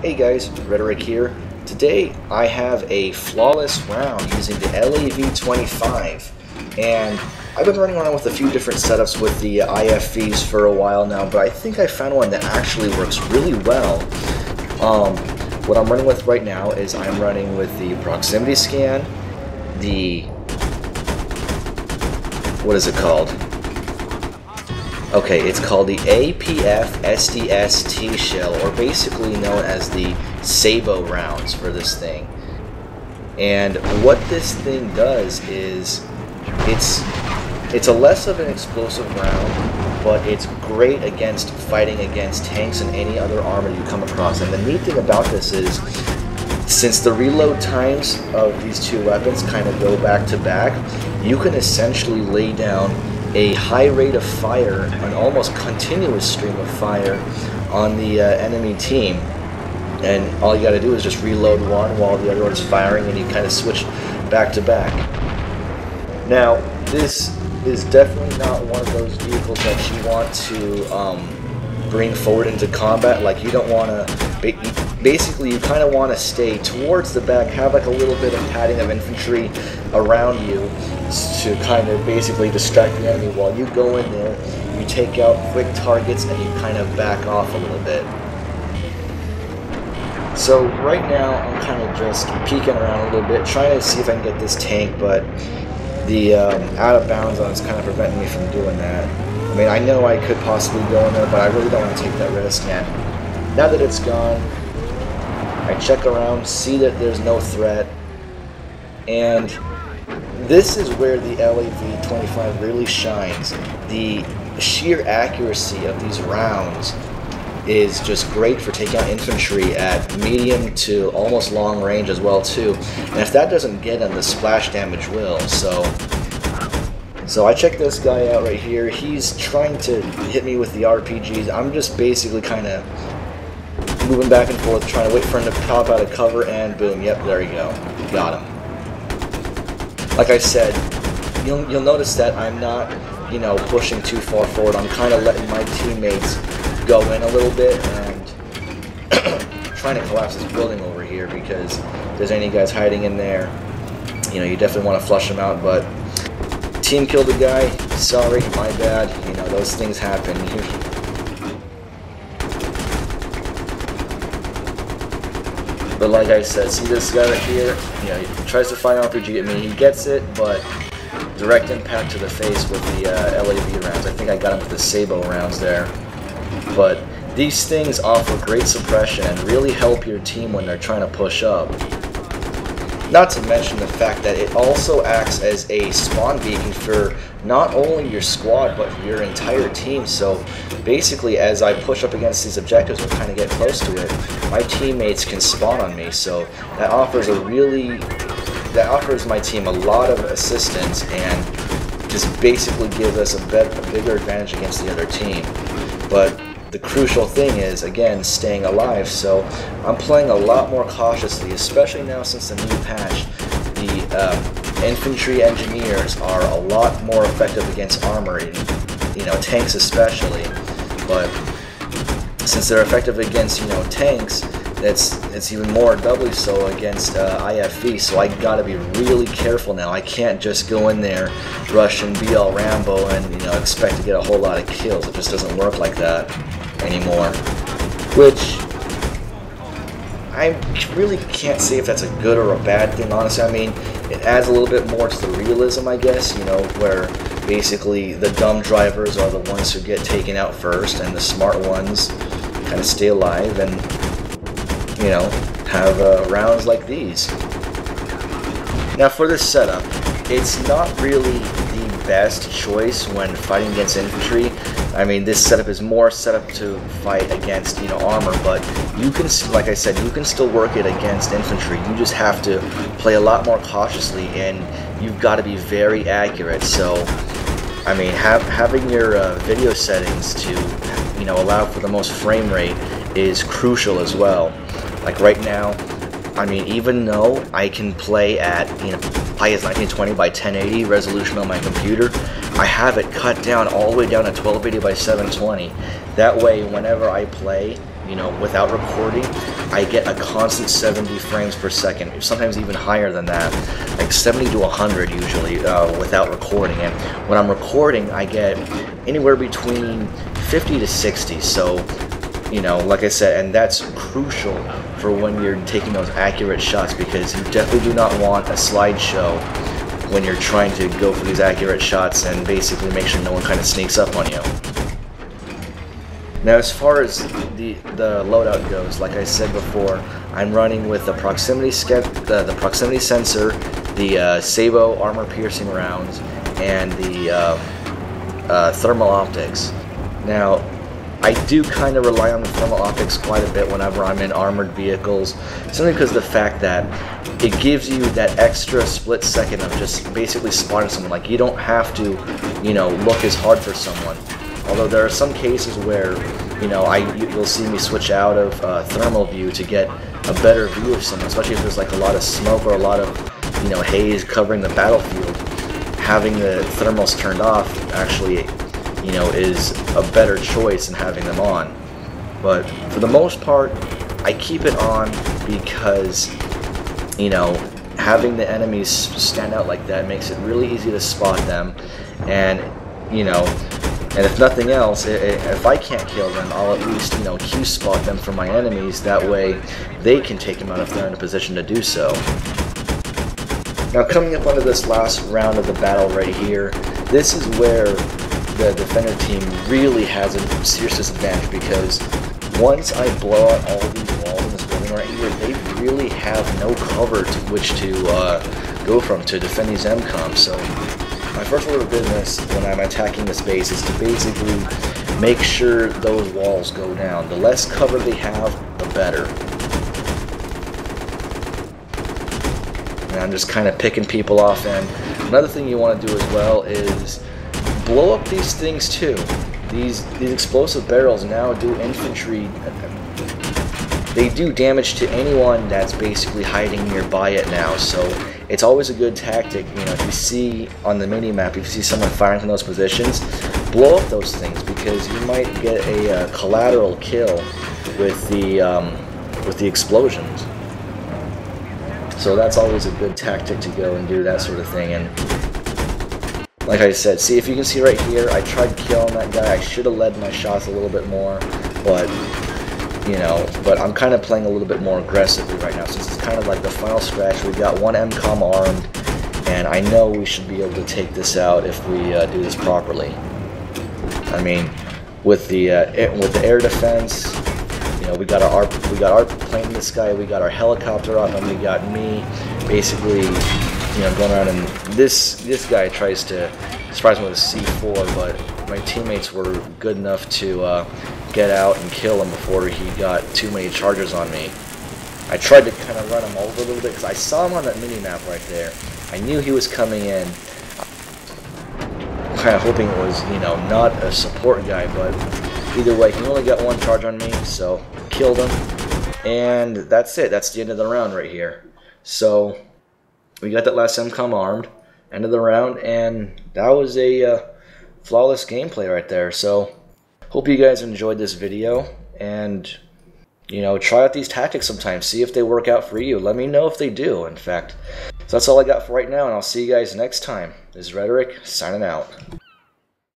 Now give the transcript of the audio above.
Hey guys, Rhetoric here. Today I have a flawless round using the LAV-25, and I've been running around with a few different setups with the IFVs for a while now, but I think I found one that actually works really well. What I'm running with right now is I'm running with the proximity scan, the, what is it called? Okay, it's called the APF SDST shell, or basically known as the Sabo rounds for this thing. And what this thing does is, it's a less of an explosive round, but it's great against fighting against tanks and any other armor you come across. And the neat thing about this is, since the reload times of these two weapons kind of go back to back, you can essentially lay down a high rate of fire, an almost continuous stream of fire on the enemy team, and all you got to do is just reload one while the other one's firing, and you kind of switch back to back. Now, this is definitely not one of those vehicles that you want to bring forward into combat. Like, you don't want to, basically you kind of want to stay towards the back, have like a little bit of padding of infantry around you to kind of basically distract the enemy while you go in there, you take out quick targets, and you kind of back off a little bit. So right now I'm kind of just peeking around a little bit, trying to see if I can get this tank, but the out of bounds on it's kind of preventing me from doing that. I mean, I know I could possibly go in there, but I really don't want to take that risk. And now that it's gone, I check around, see that there's no threat, and this is where the LAV-25 really shines. The sheer accuracy of these rounds is just great for taking out infantry at medium to almost long range as well too. And if that doesn't get them, the splash damage will. So I check this guy out right here. He's trying to hit me with the RPGs. I'm just basically kind of moving back and forth, trying to wait for him to pop out of cover, and boom, yep, there you go. Got him. Like I said, you'll notice that I'm not, pushing too far forward. I'm kind of letting my teammates go in a little bit and trying to collapse this building over here, because if there's any guys hiding in there, you definitely want to flush them out. But team killed a guy. Sorry, my bad. Those things happen. But like I said, see this guy right here? He tries to find RPG at me. He gets it, but direct impact to the face with the LAV rounds. I think I got him with the Sabo rounds there. But these things offer great suppression and really help your team when they're trying to push up. Not to mention the fact that it also acts as a spawn beacon for not only your squad, but for your entire team. So basically, as I push up against these objectives or kind of get close to it, my teammates can spawn on me. So that offers my team a lot of assistance and just basically gives us a bigger advantage against the other team. But the crucial thing is, again, staying alive. So I'm playing a lot more cautiously, especially now since the new patch. The infantry engineers are a lot more effective against armor, tanks especially. But since they're effective against, tanks, it's even more doubly so against IFV. So I gotta be really careful now. I can't just go in there, rush and be all Rambo and expect to get a whole lot of kills. It just doesn't work like that anymore. Which I really can't say if that's a good or a bad thing, honestly. I mean, it adds a little bit more to the realism, I guess, where basically the dumb drivers are the ones who get taken out first, and the smart ones kind of stay alive and, have rounds like these. Now for this setup, it's not really the best choice when fighting against infantry. I mean, this setup is more set up to fight against, armor, but you can, like I said, you can still work it against infantry. You just have to play a lot more cautiously, and you've got to be very accurate. So, I mean, having your video settings to, allow for the most frame rate is crucial as well. Like right now, I mean, even though I can play at, high as 1920 by 1080 resolution on my computer, I have it cut down all the way down to 1280 by 720. That way, whenever I play, you know, without recording, I get a constant 70 frames per second, sometimes even higher than that, like 70 to 100 usually without recording. And when I'm recording, I get anywhere between 50 to 60. So, you know, like I said, and that's crucial for when you're taking those accurate shots, because you definitely do not want a slideshow when you're trying to go for these accurate shots and basically make sure no one kind of sneaks up on you. Now, as far as the loadout goes, like I said before, I'm running with the proximity sensor, the Sabo armor-piercing rounds, and the thermal optics. Now, I do kind of rely on the thermal optics quite a bit whenever I'm in armored vehicles, simply because of the fact that it gives you that extra split second of just basically spotting someone. Like, you don't have to, you know, look as hard for someone. Although there are some cases where, you know, you'll see me switch out of thermal view to get a better view of someone, especially if there's like a lot of smoke or a lot of, you know, haze covering the battlefield. Having the thermals turned off actually, you know, is a better choice than having them on. But for the most part, I keep it on because, you know, having the enemies stand out like that makes it really easy to spot them. And, you know, and if nothing else, if I can't kill them, I'll at least, you know, Q-spot them from my enemies. That way they can take them out if they're in a position to do so. Now, coming up onto this last round of the battle right here, this is where the defender team really has a serious disadvantage, because once I blow out all these walls in this building right here, they really have no cover to which to go from to defend these MCOMs. So my first order of business when I'm attacking this base is to basically make sure those walls go down. The less cover they have, the better. And I'm just kind of picking people off. And another thing you want to do as well is blow up these things too. These explosive barrels now do infantry. They do damage to anyone that's basically hiding nearby it now. So it's always a good tactic, you know, if you see on the mini-map, if you see someone firing from those positions, blow up those things, because you might get a collateral kill with the explosions. So that's always a good tactic to go and do that sort of thing. And like I said, see, if you can see right here, I tried killing that guy. I should have led my shots a little bit more, but you know, but I'm kind of playing a little bit more aggressively right now, since it's kind of like the final stretch. We've got one MCOM armed, and I know we should be able to take this out if we do this properly. I mean, with the air defense, you know, we got our plane in the sky, we got our helicopter up, and we got me basically, you know, going around. And this guy tries to surprise me with a C4, but my teammates were good enough to get out and kill him before he got too many charges on me. I tried to kind of run him over a little bit because I saw him on that mini-map right there. I knew he was coming in. Kind of hoping it was, you know, not a support guy, but either way, he only got one charge on me, so killed him. And that's it. That's the end of the round right here. So we got that last MCOM armed, end of the round, and that was a flawless gameplay right there. So hope you guys enjoyed this video, and, you know, try out these tactics sometimes. See if they work out for you. Let me know if they do, in fact. So that's all I got for right now, and I'll see you guys next time. This is Rhetoric, signing out.